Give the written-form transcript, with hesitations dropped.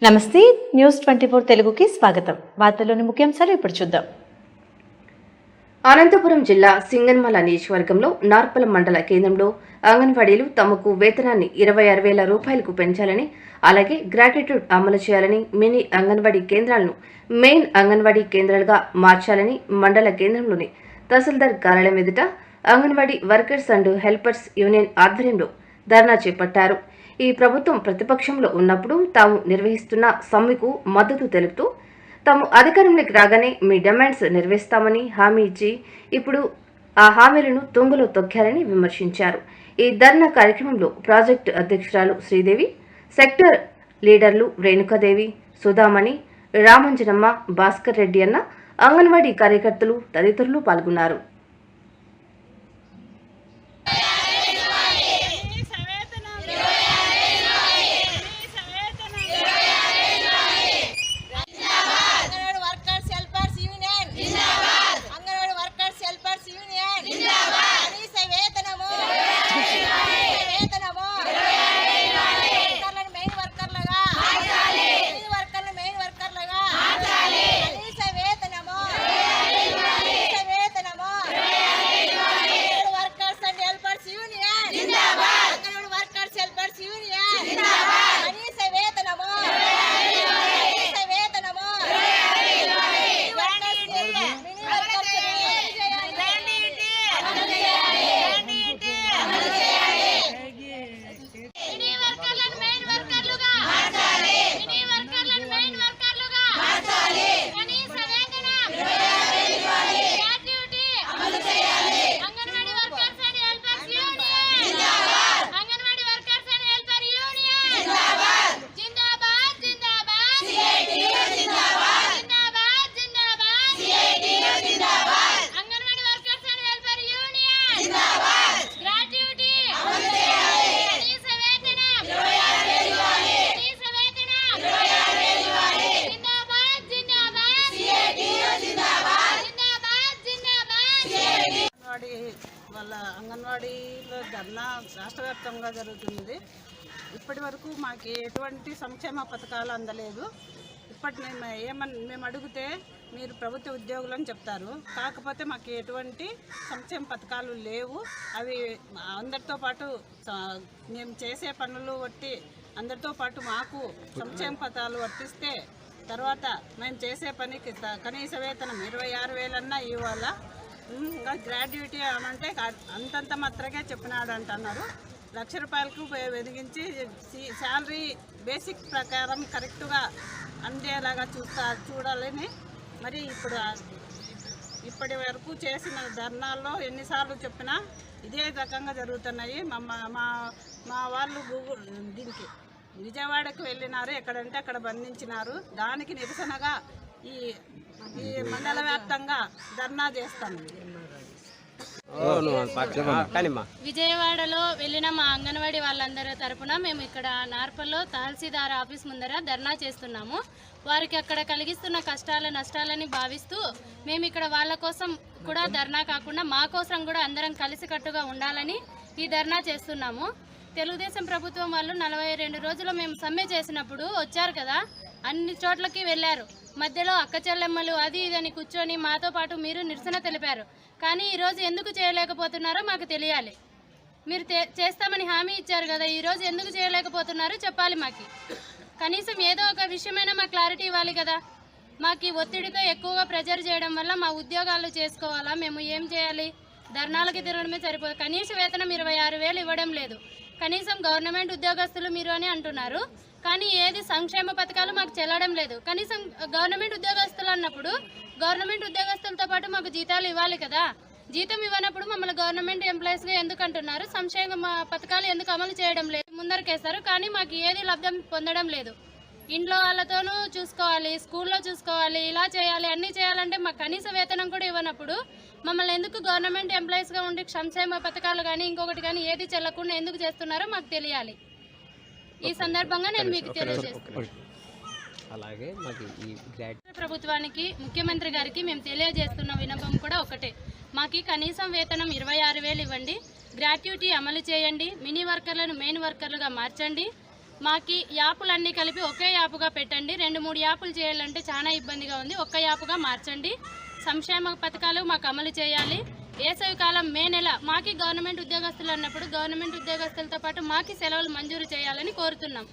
నమస్తే న్యూస్ 24 తెలుగుకి స్వాగతం. వార్తల్లోని ముఖ్యాంశాలు ఇప్పుడు చూద్దాం. అనంతపురం జిల్లా సింగనమల నియోజకవర్గంలో నార్పల మండల కేంద్రంలో అంగన్వాడీలు తమకు వేతనాన్ని 26,000 రూపాయలకు పెంచాలని, అలాగే గ్రాట్యుటీ అమలు చేయాలని, మినీ అంగన్వాడీ కేంద్రాలను మెయిన్ అంగన్వాడీ కేంద్రాలుగా మార్చాలని మండల కేంద్రంలోని తహసీల్దార్ కార్యాలయం ఎదుట anganwadi workers and helpers union ఆధ్వర్యంలో ధర్నా చేపట్టారు. ఈ ప్రభుత్వం ప్రతిపక్షంలో ఉన్నప్పుడు తాము నిర్వహిస్తున్న సమ్మెకు మద్దతు తెలుపుతూ తాము అధికారంలోకి రాగానే మీ డిమాండ్స్ నెరవేర్స్తామని హామీ ఇచ్చి ఇప్పుడు ఆ హామీలను తుంగలో తొక్కారని విమర్శించారు. ఈ ధర్నా కార్యక్రమంలో ప్రాజెక్టు అధ్యక్షురాలు శ్రీదేవి, సెక్టర్ లీడర్లు రేణుకాదేవి, సుధామణి, రామంజనమ్మ, భాస్కర్ రెడ్డి అన్న అంగన్వాడీ కార్యకర్తలు తదితరులు పాల్గొన్నారు. వాళ్ళ అంగన్వాడీలో ధర్నా రాష్ట్ర వ్యాప్తంగా జరుగుతుంది. ఇప్పటి వరకు మాకు ఎటువంటి సంక్షేమ పథకాలు అందలేదు. మేము అడిగితే మీరు ప్రభుత్వ ఉద్యోగులని చెప్తారు, కాకపోతే మాకు ఎటువంటి సంక్షేమ పథకాలు లేవు. అవి అందరితో పాటు మేము చేసే పనులు బట్టి అందరితో పాటు మాకు సంక్షేమ పథకాలు వర్తిస్తే తర్వాత మేము చేసే పనికి కనీస వేతనం 26,000 అన్నా ఇవ్వాలా. ఇంకా గ్రాడ్యుటీ అంటే అంతంత మాత్రమే చెప్పినాడు అంటున్నారు. ₹1,00,000 వెదిగించి శాలరీ బేసిక్ ప్రకారం కరెక్ట్గా అందేలాగా చూడాలని మరి ఇప్పటి వరకు చేసిన ధర్నాల్లో ఎన్నిసార్లు చెప్పినా ఇదే రకంగా జరుగుతున్నాయి. మా వాళ్ళు దీనికి విజయవాడకు వెళ్ళినారు, ఎక్కడంటే అక్కడ బంధించినారు. దానికి నిరసనగా ఈ మండల వ్యాప్తంగా ధర్నా చేస్తాము. విజయవాడలో వెళ్ళిన మా అంగన్వాడీ వాళ్ళందరి తరపున మేము ఇక్కడ నార్పల్లో తహసీల్దార్ ఆఫీస్ ముందర ధర్నా చేస్తున్నాము. వారికి అక్కడ కలిగిస్తున్న కష్టాల నష్టాలని భావిస్తూ మేము ఇక్కడ వాళ్ళ కోసం కూడా ధర్నా కాకుండా మా కోసం కూడా అందరం కలిసికట్టుగా ఉండాలని ఈ ధర్నా చేస్తున్నాము. తెలుగుదేశం ప్రభుత్వం వాళ్ళు 42 రోజులు మేము సమ్మె చేసినప్పుడు వచ్చారు కదా, అన్ని చోట్లకి వెళ్ళారు. మధ్యలో అక్క చెల్లెమ్మలు అది ఇదని కూర్చొని మాతో పాటు మీరు నిరసన తెలిపారు. కానీ ఈరోజు ఎందుకు చేయలేకపోతున్నారో మాకు తెలియాలి. మీరు చేస్తామని హామీ ఇచ్చారు కదా, ఈరోజు ఎందుకు చేయలేకపోతున్నారో చెప్పాలి. మాకు కనీసం ఏదో ఒక విషయమైనా మాకు క్లారిటీ ఇవ్వాలి కదా. మాకు ఒత్తిడితో ఎక్కువగా ప్రెజర్ చేయడం వల్ల మా ఉద్యోగాలు చేసుకోవాలా, మేము ఏం చేయాలి? ధర్నాలకి తిరగడమే సరిపోదు. కనీస వేతనం 26,000 ఇవ్వడం లేదు. కనీసం గవర్నమెంట్ ఉద్యోగస్తులు మీరు అని అంటున్నారు, కానీ ఏది సంక్షేమ పథకాలు మాకు చెల్లడం లేదు. కనీసం గవర్నమెంట్ ఉద్యోగస్తులు అన్నప్పుడు గవర్నమెంట్ ఉద్యోగస్తులతో పాటు మాకు జీతాలు ఇవ్వాలి కదా. జీతం ఇవ్వనప్పుడు మమ్మల్ని గవర్నమెంట్ ఎంప్లాయీస్గా ఎందుకు అంటున్నారు? సంక్షేమ పథకాలు ఎందుకు అమలు చేయడం లేదు? ముందరకేస్తారు, కానీ మాకు ఏది లబ్ధం పొందడం లేదు. ఇంట్లో వాళ్ళతోనూ చూసుకోవాలి, స్కూల్లో చూసుకోవాలి, ఇలా చేయాలి, అన్నీ చేయాలంటే మాకు కనీస వేతనం కూడా ఇవ్వనప్పుడు మమ్మల్ని ఎందుకు గవర్నమెంట్ ఎంప్లాయీస్గా ఉండి సంక్షేమ పథకాలు కానీ ఇంకొకటి కానీ ఏది చెల్లకుండా ఎందుకు చేస్తున్నారో మాకు తెలియాలి. ఈ సందర్భంగా నేను మీకు తెలియజేస్తున్నాను. ప్రభుత్వానికి, ముఖ్యమంత్రి గారికి మేము తెలియజేస్తున్న విన్నపం కూడా ఒకటే. మాకు కనీసం వేతనం 26,000 ఇవ్వండి, గ్రాట్యుటీ అమలు చేయండి, మినీ వర్కర్లను మెయిన్ వర్కర్లుగా మార్చండి, మాకి యాపులన్నీ కలిపి ఒకే యాపుగా పెట్టండి. 2-3 యాపులు చేయాలంటే చాలా ఇబ్బందిగా ఉంది. ఒక్క యాపుగా మార్చండి. సంక్షేమ పథకాలు మాకు అమలు చేయాలి. వేసవి కాలం మే నెల మాకి గవర్నమెంట్ ఉద్యోగస్తులు అన్నప్పుడు గవర్నమెంట్ ఉద్యోగస్తులతో పాటు మాకి సెలవులు మంజూరు చేయాలని కోరుతున్నాం.